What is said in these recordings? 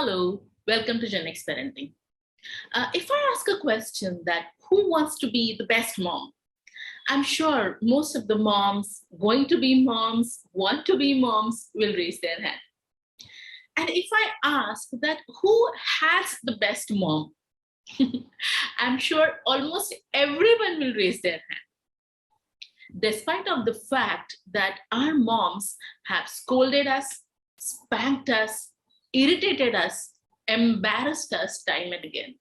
Hello, welcome to GenX Parenting. If I ask a question that who wants to be the best mom, I'm sure most of the moms going to be moms, want to be moms will raise their hand. And if I ask that who has the best mom, I'm sure almost everyone will raise their hand. Despite of the fact that our moms have scolded us, spanked us, irritated us, embarrassed us time and again.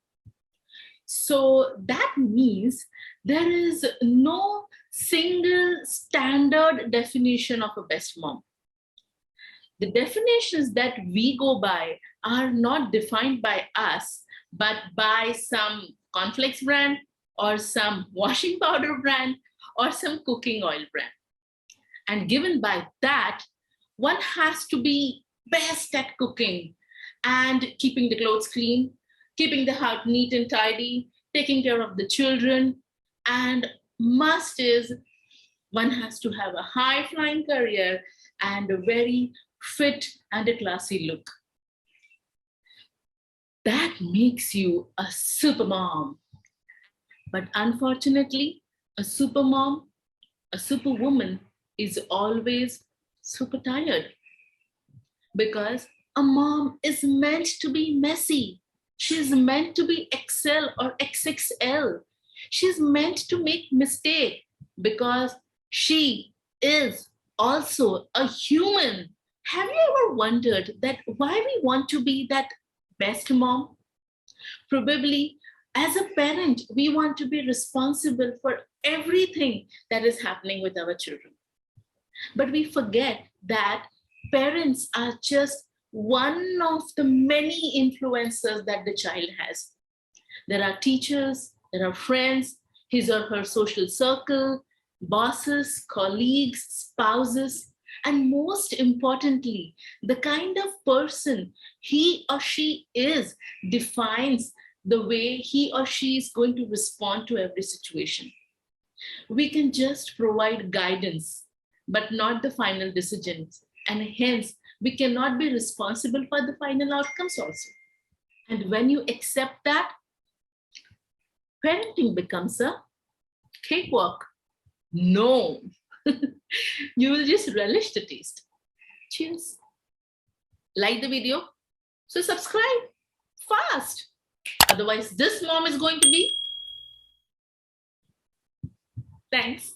So that means there is no single standard definition of a best mom. The definitions that we go by are not defined by us, but by some cornflakes brand or some washing powder brand or some cooking oil brand. And given by that, one has to be best at cooking and keeping the clothes clean, keeping the house neat and tidy, taking care of the children, and must is one has to have a high-flying career and a very fit and a classy look. That makes you a super mom. But unfortunately, a super mom, a superwoman is always super tired because a mom is meant to be messy. She's meant to be XL or XXL. She's meant to make mistake because she is also a human. Have you ever wondered that why we want to be that best mom? Probably as a parent, we want to be responsible for everything that is happening with our children. But we forget that parents are just one of the many influences that the child has. There are teachers, there are friends, his or her social circle, bosses, colleagues, spouses, and most importantly, the kind of person he or she is defines the way he or she is going to respond to every situation. We can just provide guidance, but not the final decisions. And hence, we cannot be responsible for the final outcomes also. And when you accept that, parenting becomes a cakewalk. No, you will just relish the taste. Cheers. Like the video, so subscribe fast. Otherwise, this mom is going to be. Thanks.